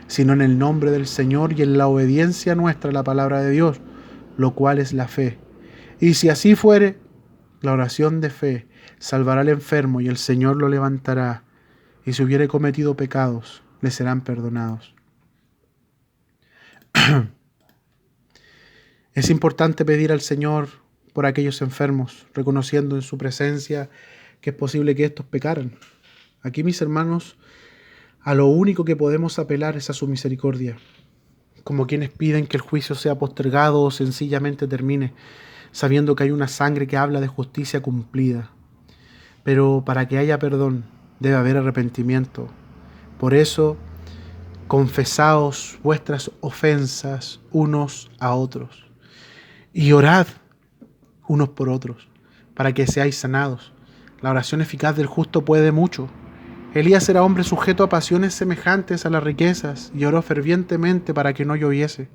sino en el nombre del Señor y en la obediencia nuestra a la palabra de Dios, lo cual es la fe. Y si así fuere, la oración de fe salvará al enfermo y el Señor lo levantará, y si hubiere cometido pecados, le serán perdonados. Es importante pedir al Señor por aquellos enfermos, reconociendo en su presencia que es posible que estos pecaran. Aquí, mis hermanos, a lo único que podemos apelar es a su misericordia, como quienes piden que el juicio sea postergado o sencillamente termine, sabiendo que hay una sangre que habla de justicia cumplida. Pero para que haya perdón, debe haber arrepentimiento. Por eso, confesaos vuestras ofensas unos a otros y orad unos por otros, para que seáis sanados. La oración eficaz del justo puede mucho. Elías era hombre sujeto a pasiones semejantes a las riquezas y oró fervientemente para que no lloviese.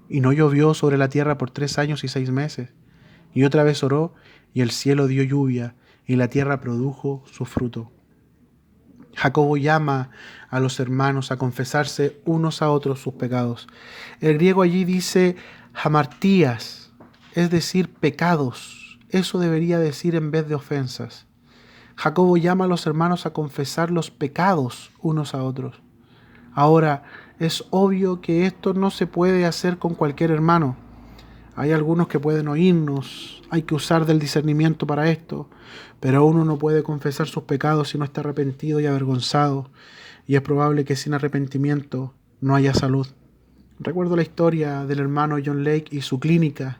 Y no llovió sobre la tierra por 3 años y 6 meses. Y otra vez oró, y el cielo dio lluvia, y la tierra produjo su fruto. Jacobo llama a los hermanos a confesarse unos a otros sus pecados. El griego allí dice hamartías, es decir, pecados. Eso debería decir en vez de ofensas. Jacobo llama a los hermanos a confesar los pecados unos a otros. Ahora, es obvio que esto no se puede hacer con cualquier hermano. Hay algunos que pueden oírnos, hay que usar del discernimiento para esto, pero uno no puede confesar sus pecados si no está arrepentido y avergonzado, y es probable que sin arrepentimiento no haya salud. Recuerdo la historia del hermano John Lake y su clínica,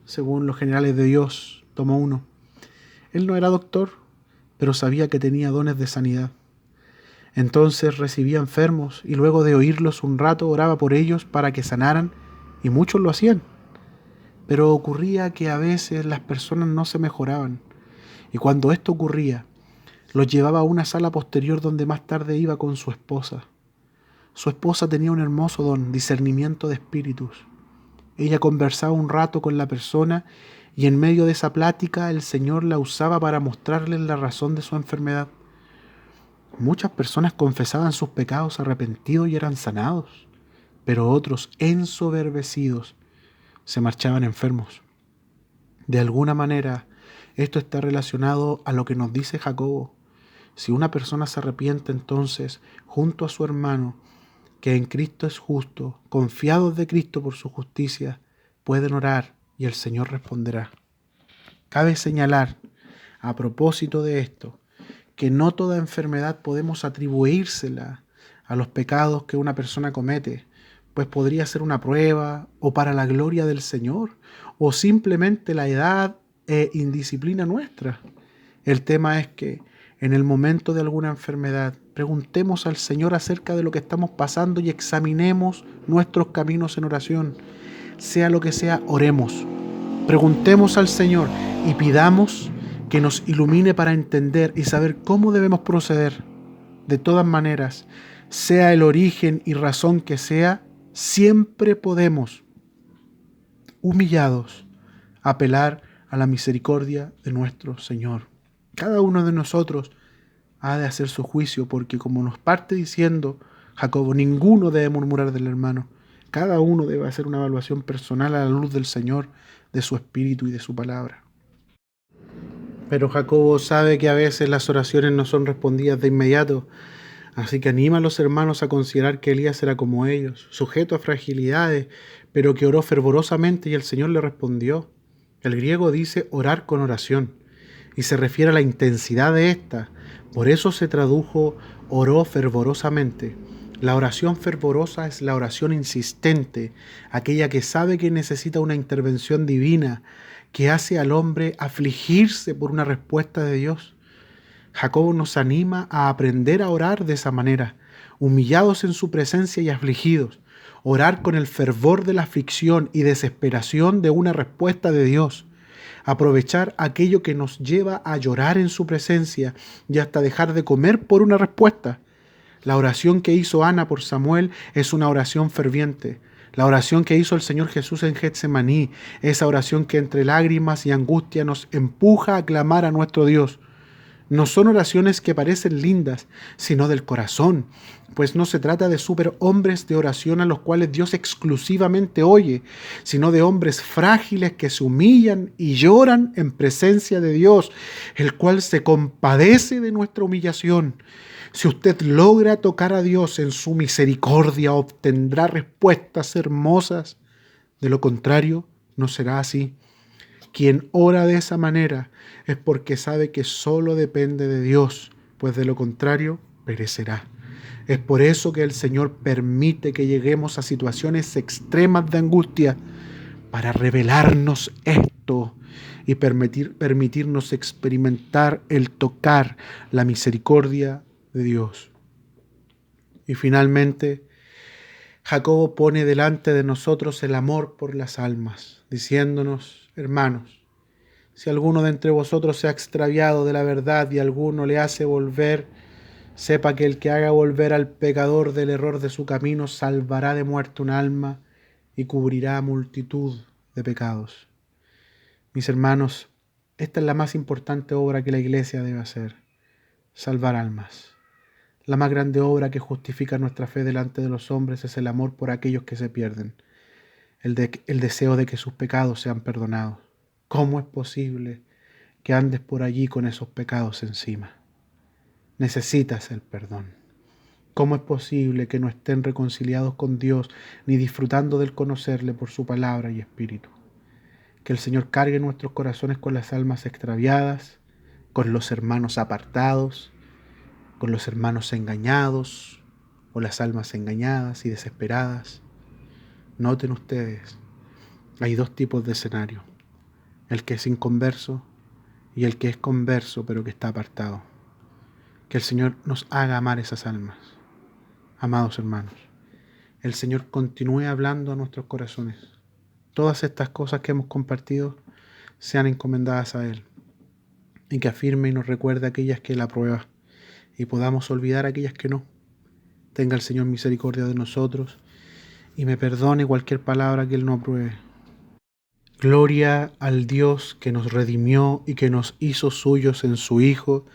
según los generales de Dios, tomo 1. Él no era doctor, pero sabía que tenía dones de sanidad. Entonces recibía enfermos y luego de oírlos un rato oraba por ellos para que sanaran, y muchos lo hacían. Pero ocurría que a veces las personas no se mejoraban, y cuando esto ocurría, los llevaba a una sala posterior donde más tarde iba con su esposa. Su esposa tenía un hermoso don, discernimiento de espíritus. Ella conversaba un rato con la persona y en medio de esa plática el Señor la usaba para mostrarles la razón de su enfermedad. Muchas personas confesaban sus pecados arrepentidos y eran sanados, pero otros, ensoberbecidos, se marchaban enfermos. De alguna manera, esto está relacionado a lo que nos dice Jacobo. Si una persona se arrepiente, entonces, junto a su hermano, que en Cristo es justo, confiados de Cristo por su justicia, pueden orar y el Señor responderá. Cabe señalar, a propósito de esto, que no toda enfermedad podemos atribuírsela a los pecados que una persona comete, pues podría ser una prueba o para la gloria del Señor, o simplemente la edad e indisciplina nuestra. El tema es que en el momento de alguna enfermedad, preguntemos al Señor acerca de lo que estamos pasando y examinemos nuestros caminos en oración. Sea lo que sea, oremos. Preguntemos al Señor y pidamos que nos ilumine para entender y saber cómo debemos proceder. De todas maneras, sea el origen y razón que sea, siempre podemos, humillados, apelar a la misericordia de nuestro Señor. Cada uno de nosotros ha de hacer su juicio, porque como nos parte diciendo Jacobo, ninguno debe murmurar del hermano. Cada uno debe hacer una evaluación personal a la luz del Señor, de su espíritu y de su palabra. Pero Jacobo sabe que a veces las oraciones no son respondidas de inmediato, así que anima a los hermanos a considerar que Elías era como ellos, sujeto a fragilidades, pero que oró fervorosamente y el Señor le respondió. El griego dice orar con oración y se refiere a la intensidad de esta. Por eso se tradujo oró fervorosamente. La oración fervorosa es la oración insistente, aquella que sabe que necesita una intervención divina, que hace al hombre afligirse por una respuesta de Dios. Jacobo nos anima a aprender a orar de esa manera, humillados en su presencia y afligidos, orar con el fervor de la aflicción y desesperación de una respuesta de Dios, aprovechar aquello que nos lleva a llorar en su presencia y hasta dejar de comer por una respuesta. La oración que hizo Ana por Samuel es una oración ferviente. La oración que hizo el Señor Jesús en Getsemaní, esa oración que entre lágrimas y angustia nos empuja a clamar a nuestro Dios. No son oraciones que parecen lindas, sino del corazón, pues no se trata de superhombres de oración a los cuales Dios exclusivamente oye, sino de hombres frágiles que se humillan y lloran en presencia de Dios, el cual se compadece de nuestra humillación. Si usted logra tocar a Dios en su misericordia, obtendrá respuestas hermosas. De lo contrario, no será así. Quien ora de esa manera es porque sabe que solo depende de Dios, pues de lo contrario perecerá. Es por eso que el Señor permite que lleguemos a situaciones extremas de angustia para revelarnos esto y permitirnos experimentar el tocar la misericordia de Dios. Y finalmente, Jacobo pone delante de nosotros el amor por las almas, diciéndonos: hermanos, si alguno de entre vosotros se ha extraviado de la verdad y alguno le hace volver, sepa que el que haga volver al pecador del error de su camino salvará de muerte un alma y cubrirá multitud de pecados. Mis hermanos, esta es la más importante obra que la Iglesia debe hacer: salvar almas. La más grande obra que justifica nuestra fe delante de los hombres es el amor por aquellos que se pierden, el deseo de que sus pecados sean perdonados. ¿Cómo es posible que andes por allí con esos pecados encima? Necesitas el perdón. ¿Cómo es posible que no estén reconciliados con Dios ni disfrutando del conocerle por su palabra y espíritu? Que el Señor cargue nuestros corazones con las almas extraviadas, con los hermanos apartados, con los hermanos engañados o las almas engañadas y desesperadas. Noten ustedes, hay dos tipos de escenario: el que es inconverso y el que es converso pero que está apartado. Que el Señor nos haga amar esas almas. Amados hermanos, el Señor continúe hablando a nuestros corazones. Todas estas cosas que hemos compartido sean encomendadas a Él, y que afirme y nos recuerde aquellas que Él aprueba y podamos olvidar aquellas que no. Tenga el Señor misericordia de nosotros y me perdone cualquier palabra que Él no apruebe. Gloria al Dios que nos redimió y que nos hizo suyos en su Hijo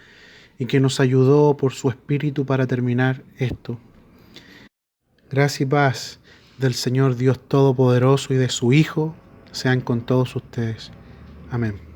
y que nos ayudó por su Espíritu para terminar esto. Gracia y paz del Señor Dios Todopoderoso y de su Hijo sean con todos ustedes. Amén.